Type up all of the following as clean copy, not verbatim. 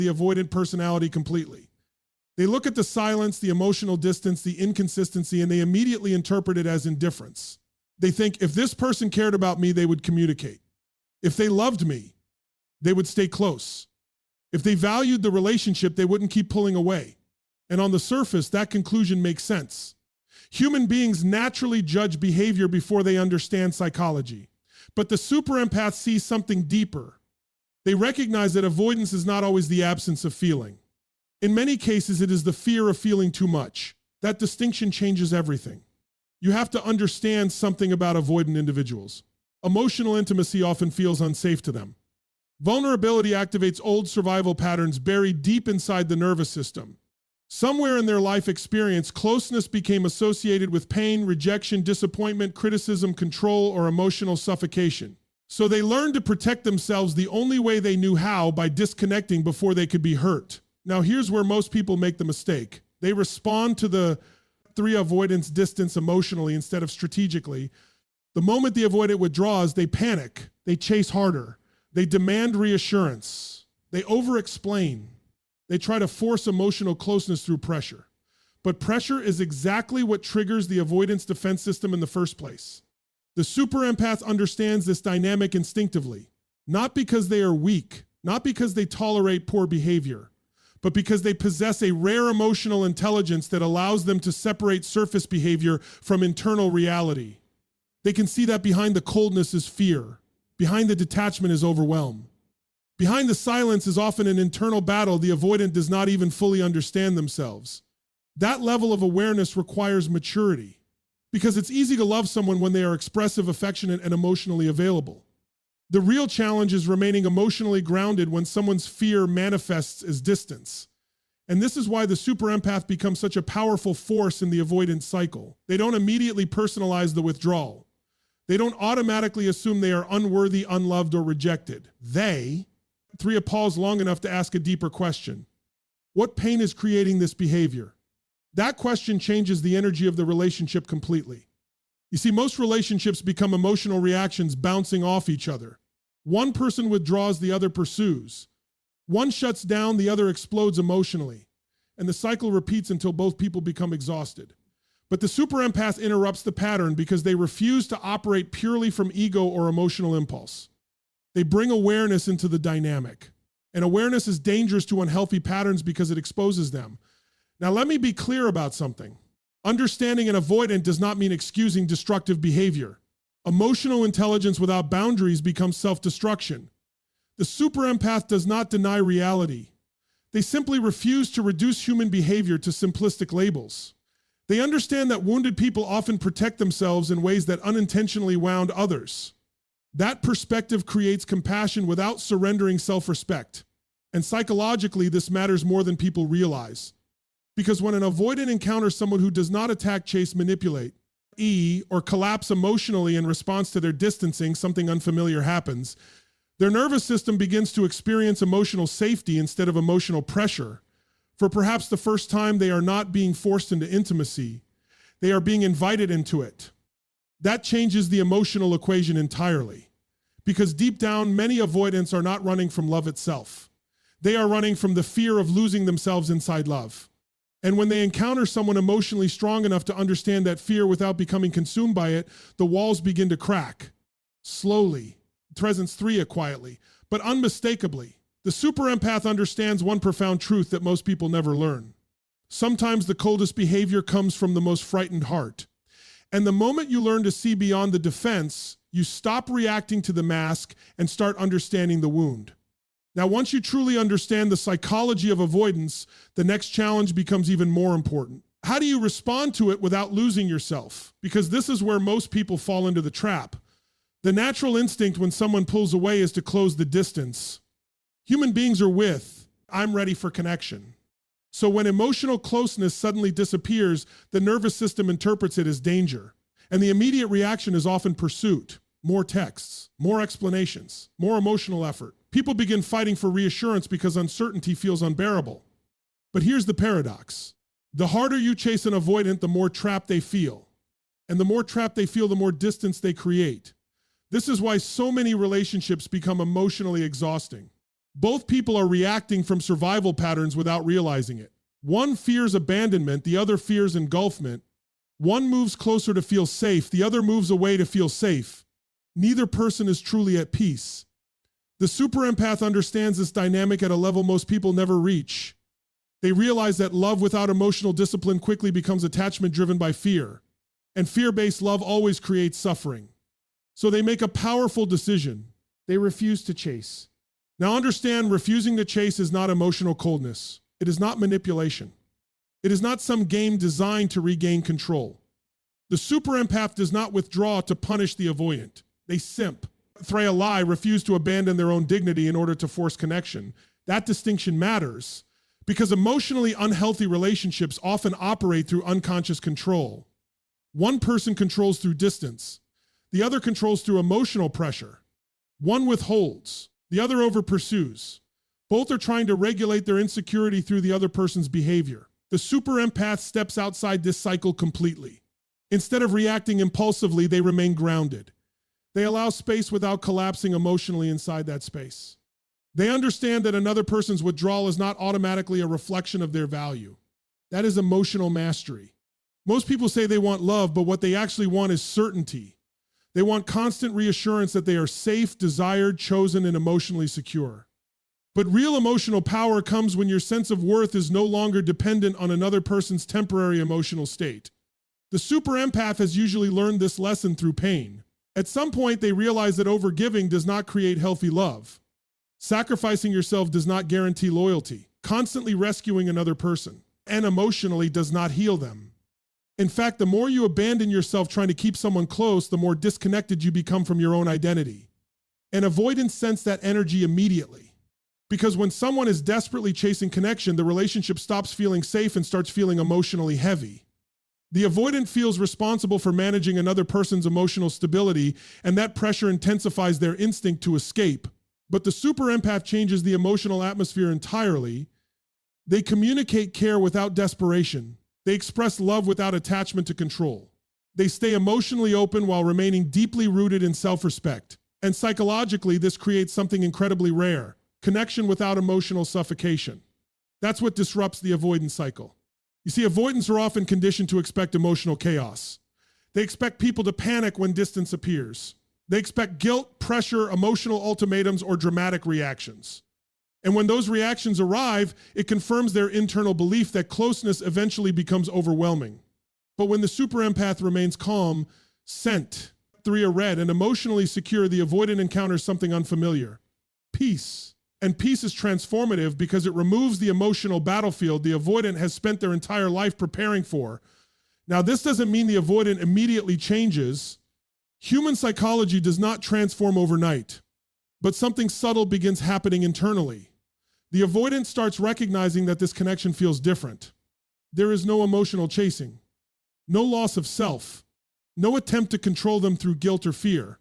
the avoidant personality completely. They look at the silence, the emotional distance, the inconsistency, and they immediately interpret it as indifference. They think if this person cared about me, they would communicate. If they loved me, they would stay close. If they valued the relationship, they wouldn't keep pulling away. And on the surface, that conclusion makes sense. Human beings naturally judge behavior before they understand psychology. But the super empath sees something deeper. They recognize that avoidance is not always the absence of feeling. In many cases, it is the fear of feeling too much. That distinction changes everything. You have to understand something about avoidant individuals. Emotional intimacy often feels unsafe to them. Vulnerability activates old survival patterns buried deep inside the nervous system. Somewhere in their life experience, closeness became associated with pain, rejection, disappointment, criticism, control, or emotional suffocation. So they learned to protect themselves the only way they knew how, by disconnecting before they could be hurt. Now here's where most people make the mistake. They respond to the avoidance distance emotionally instead of strategically. The moment the avoidant withdraws, they panic, they chase harder, they demand reassurance, they over-explain, they try to force emotional closeness through pressure. But pressure is exactly what triggers the avoidance defense system in the first place. The super empath understands this dynamic instinctively, not because they are weak, not because they tolerate poor behavior, but because they possess a rare emotional intelligence that allows them to separate surface behavior from internal reality. They can see that behind the coldness is fear, behind the detachment is overwhelm. Behind the silence is often an internal battle the avoidant does not even fully understand themselves. That level of awareness requires maturity, because it's easy to love someone when they are expressive, affectionate, and emotionally available. The real challenge is remaining emotionally grounded when someone's fear manifests as distance. And this is why the super empath becomes such a powerful force in the avoidance cycle. They don't immediately personalize the withdrawal. They don't automatically assume they are unworthy, unloved, or rejected. They pause long enough to ask a deeper question. What pain is creating this behavior? That question changes the energy of the relationship completely. You see, most relationships become emotional reactions bouncing off each other. One person withdraws, the other pursues. One shuts down, the other explodes emotionally. And the cycle repeats until both people become exhausted. But the super empath interrupts the pattern because they refuse to operate purely from ego or emotional impulse. They bring awareness into the dynamic. And awareness is dangerous to unhealthy patterns because it exposes them. Now, let me be clear about something. Understanding an avoidant does not mean excusing destructive behavior. Emotional intelligence without boundaries becomes self-destruction. The super empath does not deny reality. They simply refuse to reduce human behavior to simplistic labels. They understand that wounded people often protect themselves in ways that unintentionally wound others. That perspective creates compassion without surrendering self-respect. And psychologically, this matters more than people realize. Because when an avoidant encounters someone who does not attack, chase, manipulate, or collapse emotionally in response to their distancing, something unfamiliar happens. Their nervous system begins to experience emotional safety instead of emotional pressure. For perhaps the first time, they are not being forced into intimacy. They are being invited into it. That changes the emotional equation entirely. Because deep down, many avoidants are not running from love itself. They are running from the fear of losing themselves inside love. And when they encounter someone emotionally strong enough to understand that fear without becoming consumed by it, the walls begin to crack. Slowly, presence 3 quietly, but unmistakably. The super empath understands one profound truth that most people never learn. Sometimes the coldest behavior comes from the most frightened heart. And the moment you learn to see beyond the defense, you stop reacting to the mask and start understanding the wound. Now, once you truly understand the psychology of avoidance, the next challenge becomes even more important. How do you respond to it without losing yourself? Because this is where most people fall into the trap. The natural instinct when someone pulls away is to close the distance. Human beings are with, I'm ready for connection. So when emotional closeness suddenly disappears, the nervous system interprets it as danger. And the immediate reaction is often pursuit. More texts, more explanations, more emotional effort. People begin fighting for reassurance because uncertainty feels unbearable. But here's the paradox. The harder you chase an avoidant, the more trapped they feel. And the more trapped they feel, the more distance they create. This is why so many relationships become emotionally exhausting. Both people are reacting from survival patterns without realizing it. One fears abandonment, the other fears engulfment. One moves closer to feel safe, the other moves away to feel safe. Neither person is truly at peace. The super empath understands this dynamic at a level most people never reach. They realize that love without emotional discipline quickly becomes attachment driven by fear, and fear-based love always creates suffering. So they make a powerful decision. They refuse to chase. Now understand, refusing to chase is not emotional coldness. It is not manipulation. It is not some game designed to regain control. The super empath does not withdraw to punish the avoidant. They simp, thray a lie, refuse to abandon their own dignity in order to force connection. That distinction matters because emotionally unhealthy relationships often operate through unconscious control. One person controls through distance. The other controls through emotional pressure. One withholds. The other over pursues. Both are trying to regulate their insecurity through the other person's behavior. The super empath steps outside this cycle completely. Instead of reacting impulsively, they remain grounded. They allow space without collapsing emotionally inside that space. They understand that another person's withdrawal is not automatically a reflection of their value. That is emotional mastery. Most people say they want love, but what they actually want is certainty. They want constant reassurance that they are safe, desired, chosen, and emotionally secure. But real emotional power comes when your sense of worth is no longer dependent on another person's temporary emotional state. The super empath has usually learned this lesson through pain. At some point, they realize that overgiving does not create healthy love. Sacrificing yourself does not guarantee loyalty. Constantly rescuing another person and emotionally does not heal them. In fact, the more you abandon yourself trying to keep someone close, the more disconnected you become from your own identity. And avoidants sense that energy immediately. Because when someone is desperately chasing connection, the relationship stops feeling safe and starts feeling emotionally heavy. The avoidant feels responsible for managing another person's emotional stability, and that pressure intensifies their instinct to escape. But the super empath changes the emotional atmosphere entirely. They communicate care without desperation. They express love without attachment to control. They stay emotionally open while remaining deeply rooted in self-respect. And psychologically, this creates something incredibly rare: connection without emotional suffocation. That's what disrupts the avoidance cycle. You see, avoidants are often conditioned to expect emotional chaos. They expect people to panic when distance appears. They expect guilt, pressure, emotional ultimatums, or dramatic reactions. And when those reactions arrive, it confirms their internal belief that closeness eventually becomes overwhelming. But when the super empath remains calm, scent, 3 are red, and emotionally secure, the avoidant encounters something unfamiliar: peace. And peace is transformative because it removes the emotional battlefield the avoidant has spent their entire life preparing for. Now, this doesn't mean the avoidant immediately changes. Human psychology does not transform overnight, but something subtle begins happening internally. The avoidant starts recognizing that this connection feels different. There is no emotional chasing, no loss of self, no attempt to control them through guilt or fear.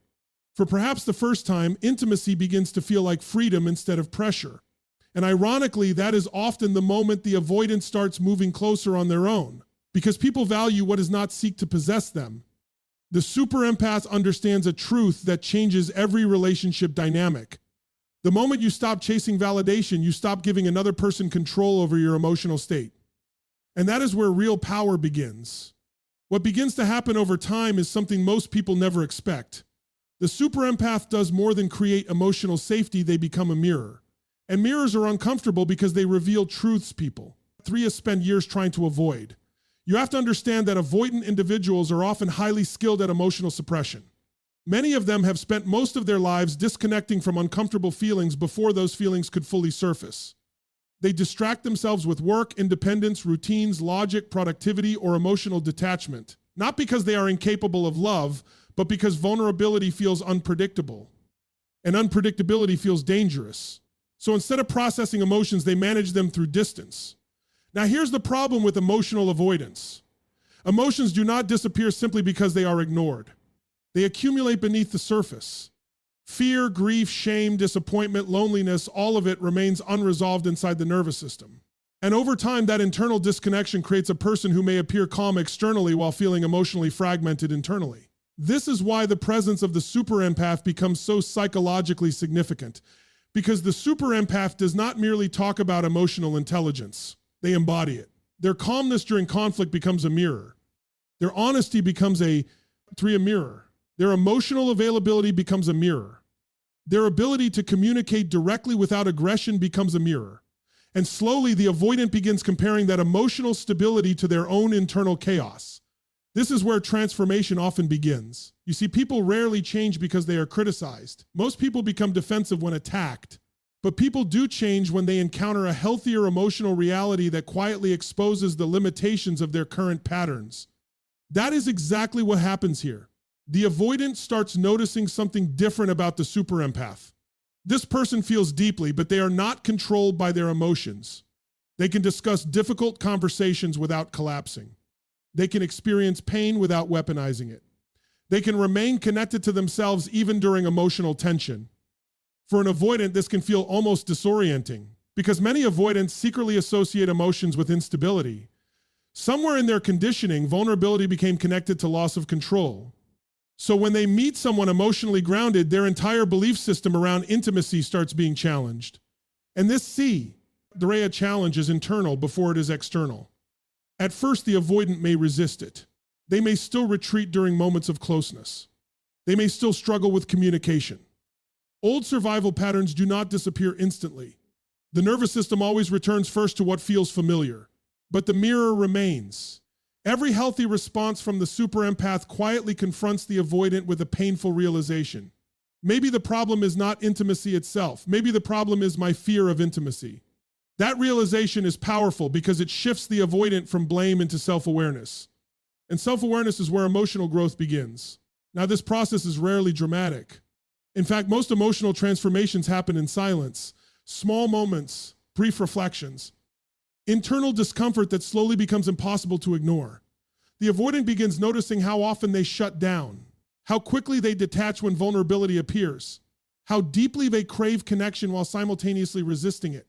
For perhaps the first time, intimacy begins to feel like freedom instead of pressure. And ironically, that is often the moment the avoidant starts moving closer on their own, because people value what does not seek to possess them. The super empath understands a truth that changes every relationship dynamic. The moment you stop chasing validation, you stop giving another person control over your emotional state. And that is where real power begins. What begins to happen over time is something most people never expect. The super empath does more than create emotional safety, they become a mirror. And mirrors are uncomfortable because they reveal truths people 3 spend years trying to avoid. You have to understand that avoidant individuals are often highly skilled at emotional suppression. Many of them have spent most of their lives disconnecting from uncomfortable feelings before those feelings could fully surface. They distract themselves with work, independence, routines, logic, productivity, or emotional detachment, not because they are incapable of love, but because vulnerability feels unpredictable, and unpredictability feels dangerous. So instead of processing emotions, they manage them through distance. Now here's the problem with emotional avoidance. Emotions do not disappear simply because they are ignored. They accumulate beneath the surface. Fear, grief, shame, disappointment, loneliness, all of it remains unresolved inside the nervous system. And over time, that internal disconnection creates a person who may appear calm externally while feeling emotionally fragmented internally. This is why the presence of the super empath becomes so psychologically significant, Because the super empath does not merely talk about emotional intelligence, they embody it. Their calmness during conflict becomes a mirror. Their honesty becomes a mirror. Their emotional availability becomes a mirror. Their ability to communicate directly without aggression becomes a mirror. And slowly, the avoidant begins comparing that emotional stability to their own internal chaos. This is where transformation often begins. You see, people rarely change because they are criticized. Most people become defensive when attacked. But people do change when they encounter a healthier emotional reality that quietly exposes the limitations of their current patterns. That is exactly what happens here. The avoidant starts noticing something different about the super empath. This person feels deeply, but they are not controlled by their emotions. They can discuss difficult conversations without collapsing. They can experience pain without weaponizing it. They can remain connected to themselves even during emotional tension. For an avoidant, this can feel almost disorienting because many avoidants secretly associate emotions with instability. Somewhere in their conditioning, vulnerability became connected to loss of control. So when they meet someone emotionally grounded, their entire belief system around intimacy starts being challenged. And this the Rhea challenge is internal before it is external. At first, the avoidant may resist it. They may still retreat during moments of closeness. They may still struggle with communication. Old survival patterns do not disappear instantly. The nervous system always returns first to what feels familiar, but the mirror remains. Every healthy response from the super empath quietly confronts the avoidant with a painful realization. Maybe the problem is not intimacy itself. Maybe the problem is my fear of intimacy. That realization is powerful because it shifts the avoidant from blame into self-awareness. And self-awareness is where emotional growth begins. Now, this process is rarely dramatic. In fact, most emotional transformations happen in silence, small moments, brief reflections, internal discomfort that slowly becomes impossible to ignore. The avoidant begins noticing how often they shut down, how quickly they detach when vulnerability appears, how deeply they crave connection while simultaneously resisting it.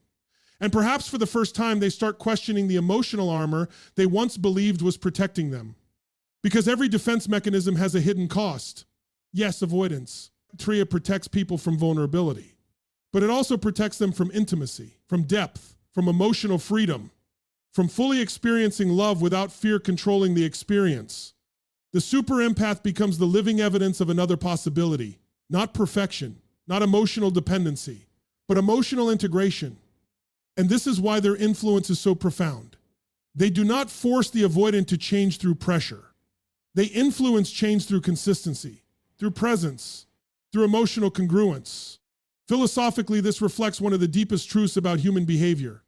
And perhaps for the first time, they start questioning the emotional armor they once believed was protecting them. Because every defense mechanism has a hidden cost. Yes, avoidance. Tria protects people from vulnerability, but it also protects them from intimacy, from depth, from emotional freedom, from fully experiencing love without fear controlling the experience. The super empath becomes the living evidence of another possibility, not perfection, not emotional dependency, but emotional integration. And this is why their influence is so profound. They do not force the avoidant to change through pressure. They influence change through consistency, through presence, through emotional congruence. Philosophically, this reflects one of the deepest truths about human behavior.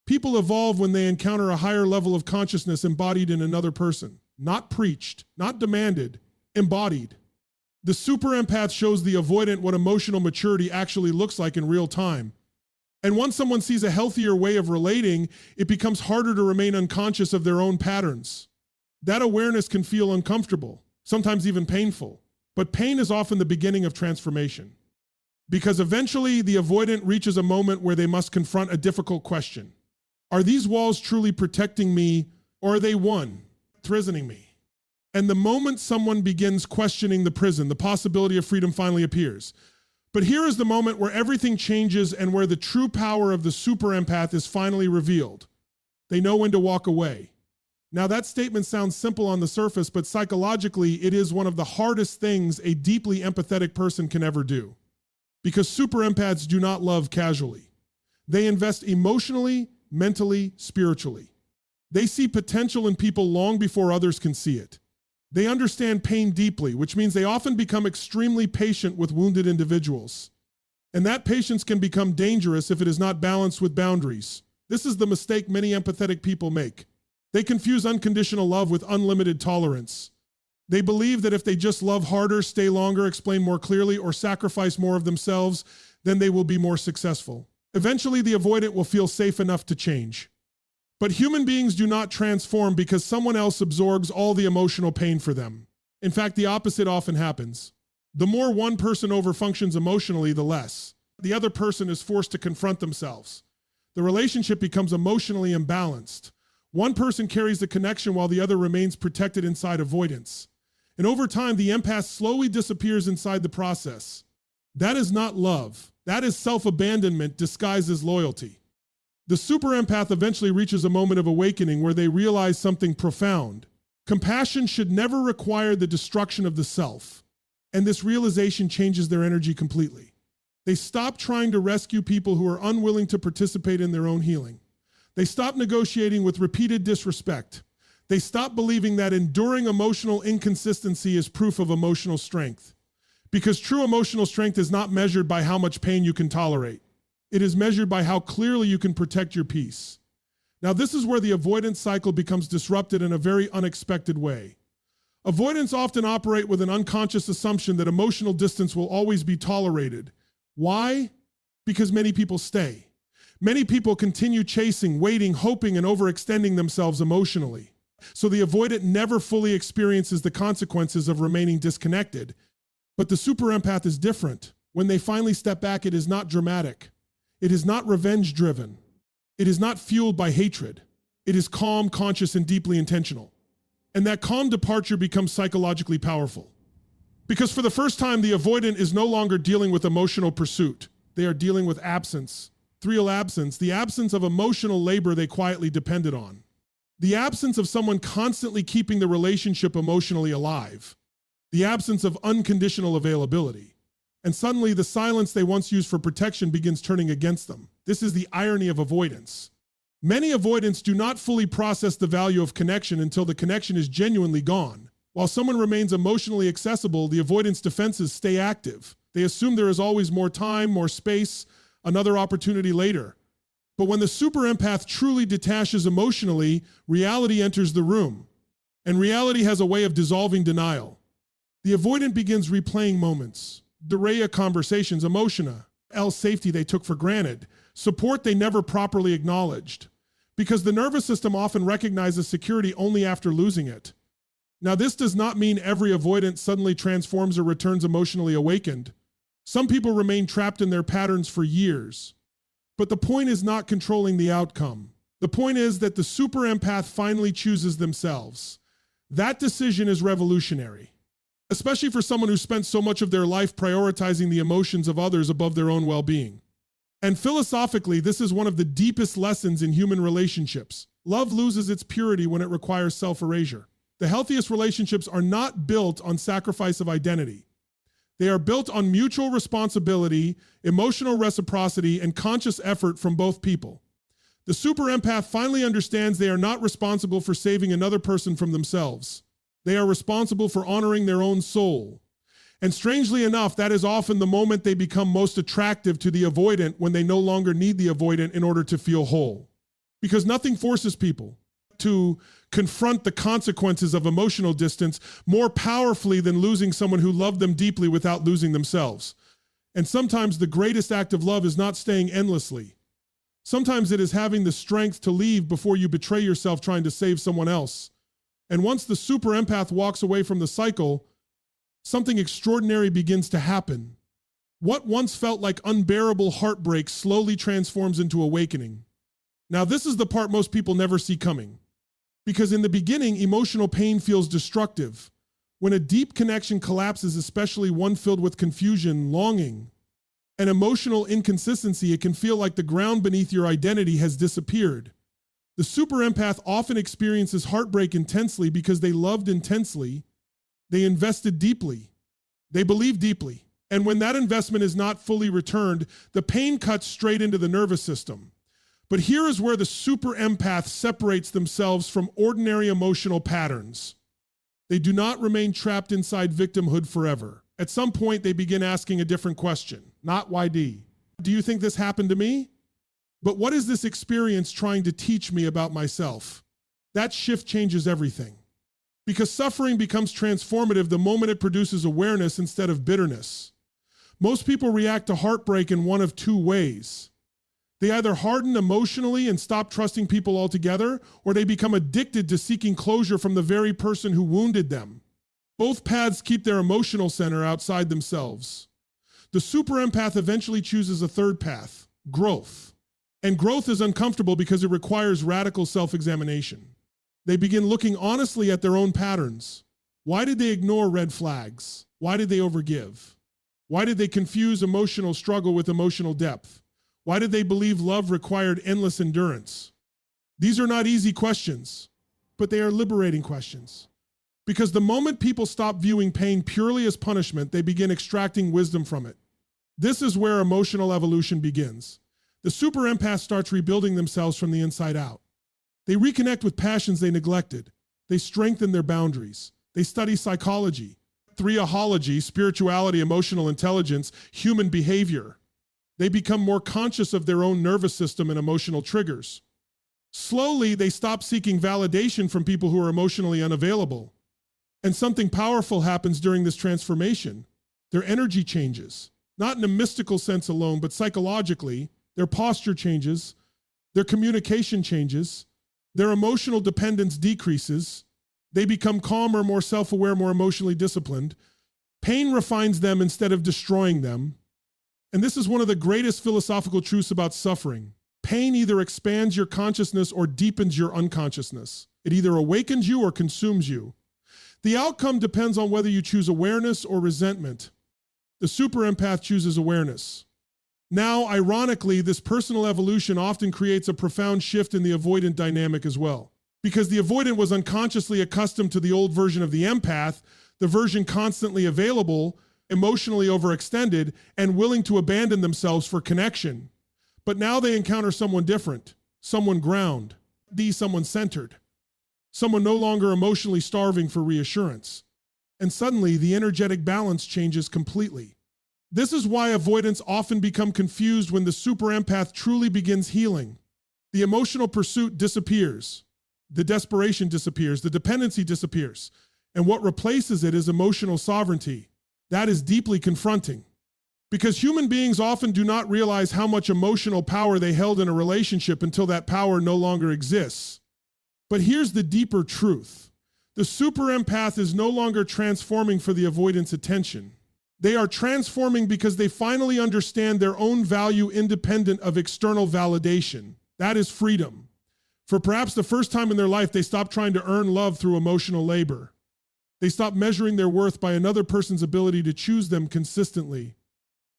People evolve when they encounter a higher level of consciousness embodied in another person, not preached, not demanded, embodied. The super empath shows the avoidant what emotional maturity actually looks like in real time. And once someone sees a healthier way of relating, it becomes harder to remain unconscious of their own patterns. That awareness can feel uncomfortable, sometimes even painful. But pain is often the beginning of transformation. Because eventually the avoidant reaches a moment where they must confront a difficult question. Are these walls truly protecting me, or are they imprisoning me? And the moment someone begins questioning the prison, the possibility of freedom finally appears. But here is the moment where everything changes and where the true power of the super empath is finally revealed. They know when to walk away. Now, that statement sounds simple on the surface, but psychologically, it is one of the hardest things a deeply empathetic person can ever do. Because super empaths do not love casually. They invest emotionally, mentally, spiritually. They see potential in people long before others can see it. They understand pain deeply, which means they often become extremely patient with wounded individuals. And that patience can become dangerous if it is not balanced with boundaries. This is the mistake many empathetic people make. They confuse unconditional love with unlimited tolerance. They believe that if they just love harder, stay longer, explain more clearly, or sacrifice more of themselves, then they will be more successful. Eventually, the avoidant will feel safe enough to change. But human beings do not transform because someone else absorbs all the emotional pain for them. In fact, the opposite often happens. The more one person overfunctions emotionally, the less. The other person is forced to confront themselves. The relationship becomes emotionally imbalanced. One person carries the connection while the other remains protected inside avoidance. And over time, the empath slowly disappears inside the process. That is not love. That is self-abandonment disguised as loyalty. The super empath eventually reaches a moment of awakening where they realize something profound. Compassion should never require the destruction of the self. And this realization changes their energy completely. They stop trying to rescue people who are unwilling to participate in their own healing. They stop negotiating with repeated disrespect. They stop believing that enduring emotional inconsistency is proof of emotional strength. Because true emotional strength is not measured by how much pain you can tolerate. It is measured by how clearly you can protect your peace. Now, this is where the avoidance cycle becomes disrupted in a very unexpected way. Avoidants often operate with an unconscious assumption that emotional distance will always be tolerated. Why? Because many people stay. Many people continue chasing, waiting, hoping, and overextending themselves emotionally. So the avoidant never fully experiences the consequences of remaining disconnected. But the super empath is different. When they finally step back, it is not dramatic. It is not revenge-driven. It is not fueled by hatred. It is calm, conscious, and deeply intentional. And that calm departure becomes psychologically powerful. Because for the first time, the avoidant is no longer dealing with emotional pursuit. They are dealing with absence. Real absence, the absence of emotional labor they quietly depended on. The absence of someone constantly keeping the relationship emotionally alive. The absence of unconditional availability. And suddenly the silence they once used for protection begins turning against them. This is the irony of avoidance. Many avoidants do not fully process the value of connection until the connection is genuinely gone. While someone remains emotionally accessible, the avoidance defenses stay active. They assume there is always more time, more space, another opportunity later. But when the super empath truly detaches emotionally, reality enters the room. And reality has a way of dissolving denial. The avoidant begins replaying moments, Dorea conversations, emotiona, safety they took for granted, support they never properly acknowledged. Because the nervous system often recognizes security only after losing it. Now, this does not mean every avoidant suddenly transforms or returns emotionally awakened. Some people remain trapped in their patterns for years. But the point is not controlling the outcome. The point is that the super empath finally chooses themselves. That decision is revolutionary, especially for someone who spent so much of their life prioritizing the emotions of others above their own well-being. And philosophically, this is one of the deepest lessons in human relationships. Love loses its purity when it requires self-erasure. The healthiest relationships are not built on sacrifice of identity. They are built on mutual responsibility, emotional reciprocity, and conscious effort from both people. The super empath finally understands they are not responsible for saving another person from themselves. They are responsible for honoring their own soul. And strangely enough, that is often the moment they become most attractive to the avoidant, when they no longer need the avoidant in order to feel whole. Because nothing forces people to confront the consequences of emotional distance more powerfully than losing someone who loved them deeply without losing themselves. And sometimes the greatest act of love is not staying endlessly. Sometimes it is having the strength to leave before you betray yourself trying to save someone else. And once the super empath walks away from the cycle, something extraordinary begins to happen. What once felt like unbearable heartbreak slowly transforms into awakening. Now, this is the part most people never see coming. Because in the beginning, emotional pain feels destructive. When a deep connection collapses, especially one filled with confusion, longing, and emotional inconsistency, it can feel like the ground beneath your identity has disappeared. The super empath often experiences heartbreak intensely because they loved intensely, they invested deeply, they believed deeply. And when that investment is not fully returned, the pain cuts straight into the nervous system. But here is where the super empath separates themselves from ordinary emotional patterns. They do not remain trapped inside victimhood forever. At some point, they begin asking a different question, not why do you think this happened to me? But what is this experience trying to teach me about myself? That shift changes everything. Because suffering becomes transformative the moment it produces awareness instead of bitterness. Most people react to heartbreak in one of two ways. They either harden emotionally and stop trusting people altogether, or they become addicted to seeking closure from the very person who wounded them. Both paths keep their emotional center outside themselves. The super empath eventually chooses a third path, growth. And growth is uncomfortable because it requires radical self-examination. They begin looking honestly at their own patterns. Why did they ignore red flags? Why did they overgive? Why did they confuse emotional struggle with emotional depth? Why did they believe love required endless endurance? These are not easy questions, but they are liberating questions. Because the moment people stop viewing pain purely as punishment, they begin extracting wisdom from it. This is where emotional evolution begins. The super empath starts rebuilding themselves from the inside out. They reconnect with passions they neglected. They strengthen their boundaries. They study psychology, threeology, spirituality, emotional intelligence, human behavior. They become more conscious of their own nervous system and emotional triggers. Slowly, they stop seeking validation from people who are emotionally unavailable. And something powerful happens during this transformation. Their energy changes, not in a mystical sense alone, but psychologically. Their posture changes, their communication changes, their emotional dependence decreases. They become calmer, more self-aware, more emotionally disciplined. Pain refines them instead of destroying them. And this is one of the greatest philosophical truths about suffering. Pain either expands your consciousness or deepens your unconsciousness. It either awakens you or consumes you. The outcome depends on whether you choose awareness or resentment. The super empath chooses awareness. Now, ironically, this personal evolution often creates a profound shift in the avoidant dynamic as well. Because the avoidant was unconsciously accustomed to the old version of the empath, the version constantly available, emotionally overextended, and willing to abandon themselves for connection. But now they encounter someone different, someone ground, someone centered, someone no longer emotionally starving for reassurance. And suddenly the energetic balance changes completely. This is why avoidants often become confused when the super empath truly begins healing. The emotional pursuit disappears. The desperation disappears. The dependency disappears. And what replaces it is emotional sovereignty. That is deeply confronting. Because human beings often do not realize how much emotional power they held in a relationship until that power no longer exists. But here's the deeper truth. The super empath is no longer transforming for the avoidant's attention. They are transforming because they finally understand their own value independent of external validation. That is freedom. For perhaps the first time in their life, they stop trying to earn love through emotional labor. They stop measuring their worth by another person's ability to choose them consistently.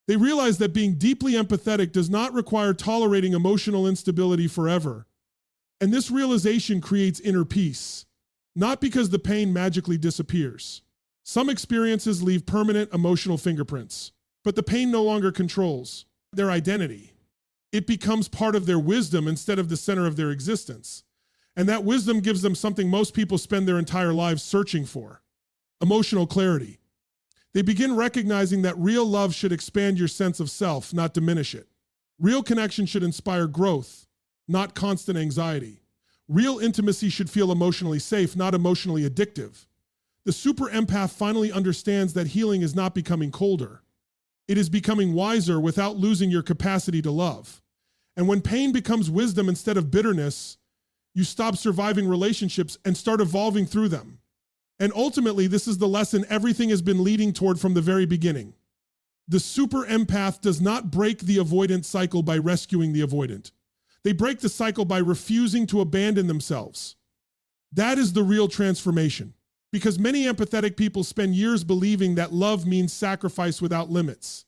They realize that being deeply empathetic does not require tolerating emotional instability forever. And this realization creates inner peace, not because the pain magically disappears. Some experiences leave permanent emotional fingerprints, but the pain no longer controls their identity. It becomes part of their wisdom instead of the center of their existence. And that wisdom gives them something most people spend their entire lives searching for: emotional clarity. They begin recognizing that real love should expand your sense of self, not diminish it. Real connection should inspire growth, not constant anxiety. Real intimacy should feel emotionally safe, not emotionally addictive. The super empath finally understands that healing is not becoming colder. It is becoming wiser without losing your capacity to love. And when pain becomes wisdom instead of bitterness, you stop surviving relationships and start evolving through them. And ultimately, this is the lesson everything has been leading toward from the very beginning. The super empath does not break the avoidant cycle by rescuing the avoidant. They break the cycle by refusing to abandon themselves. That is the real transformation. Because many empathetic people spend years believing that love means sacrifice without limits.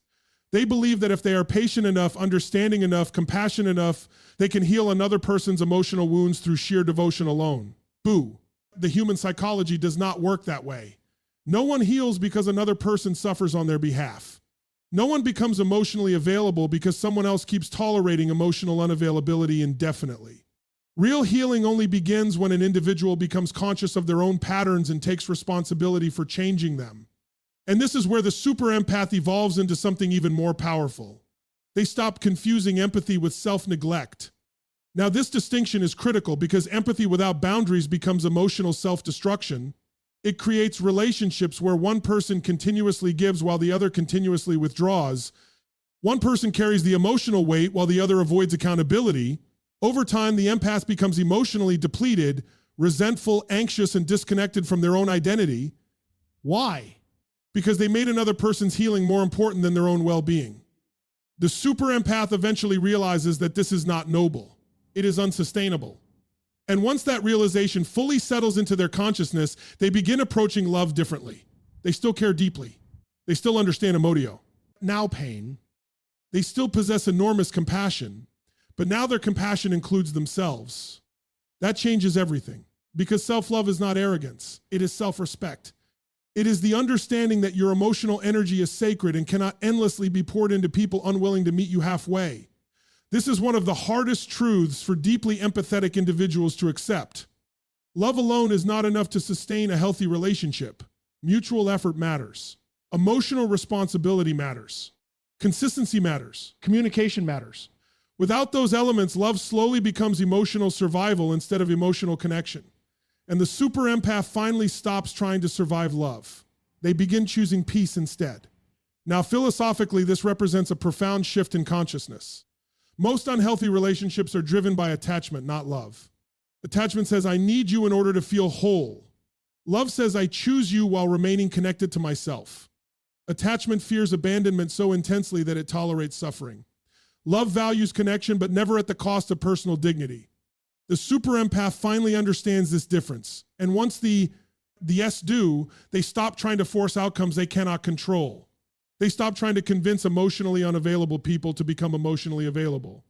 They believe that if they are patient enough, understanding enough, compassionate enough, they can heal another person's emotional wounds through sheer devotion alone. Boo. The human psychology does not work that way. No one heals because another person suffers on their behalf. No one becomes emotionally available because someone else keeps tolerating emotional unavailability indefinitely. Real healing only begins when an individual becomes conscious of their own patterns and takes responsibility for changing them. And this is where the super empath evolves into something even more powerful. They stop confusing empathy with self-neglect. Now, this distinction is critical because empathy without boundaries becomes emotional self-destruction. It creates relationships where one person continuously gives while the other continuously withdraws. One person carries the emotional weight while the other avoids accountability. Over time, the empath becomes emotionally depleted, resentful, anxious, and disconnected from their own identity. Why? Because they made another person's healing more important than their own well-being. The super empath eventually realizes that this is not noble. It is unsustainable. And once that realization fully settles into their consciousness, they begin approaching love differently. They still care deeply. They still understand emodio. now pain. They still possess enormous compassion, but now their compassion includes themselves. That changes everything, because self-love is not arrogance. It is self-respect. It is the understanding that your emotional energy is sacred and cannot endlessly be poured into people unwilling to meet you halfway. This is one of the hardest truths for deeply empathetic individuals to accept. Love alone is not enough to sustain a healthy relationship. Mutual effort matters. Emotional responsibility matters. Consistency matters. Communication matters. Without those elements, love slowly becomes emotional survival instead of emotional connection. And the super empath finally stops trying to survive love. They begin choosing peace instead. Now, philosophically, this represents a profound shift in consciousness. Most unhealthy relationships are driven by attachment, not love. Attachment says, I need you in order to feel whole. Love says, I choose you while remaining connected to myself. Attachment fears abandonment so intensely that it tolerates suffering. Love values connection, but never at the cost of personal dignity. The super empath finally understands this difference. And once the yes do, they stop trying to force outcomes they cannot control. They stop trying to convince emotionally unavailable people to become emotionally available.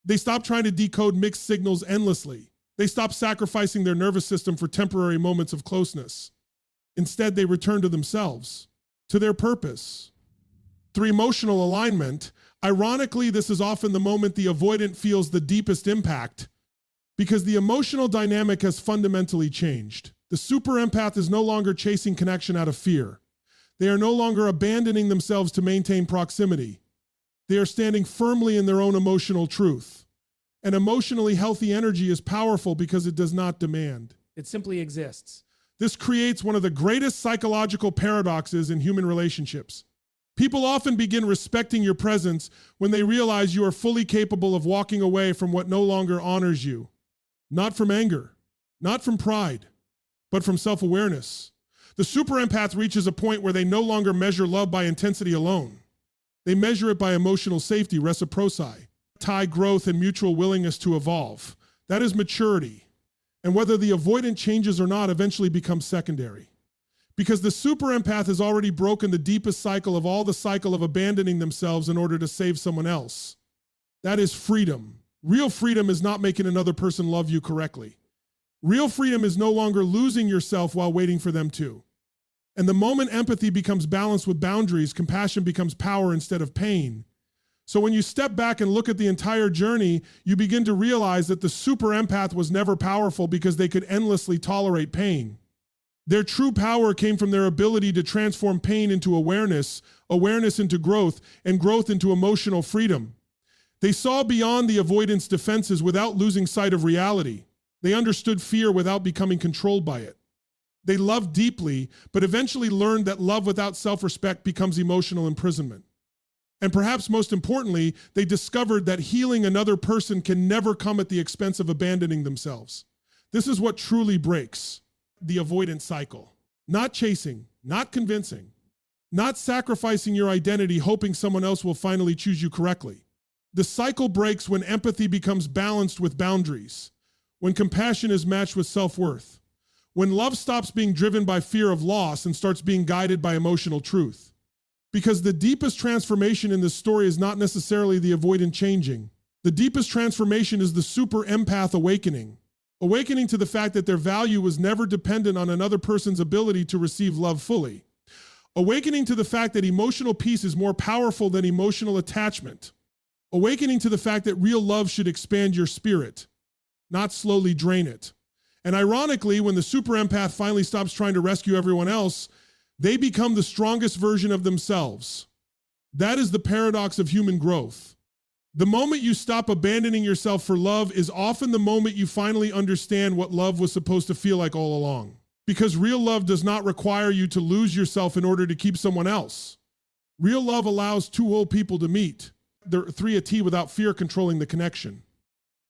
They stop trying to decode mixed signals endlessly. They stop sacrificing their nervous system for temporary moments of closeness. Instead, they return to themselves, to their purpose. Through emotional alignment, ironically, this is often the moment the avoidant feels the deepest impact because the emotional dynamic has fundamentally changed. The super empath is no longer chasing connection out of fear. They are no longer abandoning themselves to maintain proximity. They are standing firmly in their own emotional truth. An emotionally healthy energy is powerful because it does not demand. It simply exists. This creates one of the greatest psychological paradoxes in human relationships. People often begin respecting your presence when they realize you are fully capable of walking away from what no longer honors you. Not from anger, not from pride, but from self-awareness. The super empath reaches a point where they no longer measure love by intensity alone. They measure it by emotional safety, reciprocity, growth, and mutual willingness to evolve. That is maturity. And whether the avoidant changes or not eventually becomes secondary. Because the super empath has already broken the deepest cycle of all, the cycle of abandoning themselves in order to save someone else. That is freedom. Real freedom is not making another person love you correctly. Real freedom is no longer losing yourself while waiting for them to. And the moment empathy becomes balanced with boundaries, compassion becomes power instead of pain. So when you step back and look at the entire journey, you begin to realize that the super empath was never powerful because they could endlessly tolerate pain. Their true power came from their ability to transform pain into awareness, awareness into growth, and growth into emotional freedom. They saw beyond the avoidance defenses without losing sight of reality. They understood fear without becoming controlled by it. They loved deeply, but eventually learned that love without self-respect becomes emotional imprisonment. And perhaps most importantly, they discovered that healing another person can never come at the expense of abandoning themselves. This is what truly breaks the avoidance cycle. Not chasing, not convincing, not sacrificing your identity hoping someone else will finally choose you correctly. The cycle breaks when empathy becomes balanced with boundaries, when compassion is matched with self-worth, when love stops being driven by fear of loss and starts being guided by emotional truth. Because the deepest transformation in this story is not necessarily the avoidant changing. The deepest transformation is the super empath awakening. Awakening to the fact that their value was never dependent on another person's ability to receive love fully. Awakening to the fact that emotional peace is more powerful than emotional attachment. Awakening to the fact that real love should expand your spirit, not slowly drain it. And ironically, when the super empath finally stops trying to rescue everyone else, they become the strongest version of themselves. That is the paradox of human growth. The moment you stop abandoning yourself for love is often the moment you finally understand what love was supposed to feel like all along. Because real love does not require you to lose yourself in order to keep someone else. Real love allows two whole people to meet. They're three at T without fear controlling the connection.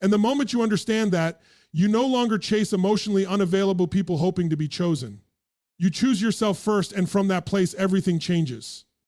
And the moment you understand that, you no longer chase emotionally unavailable people hoping to be chosen. You choose yourself first, and from that place, everything changes.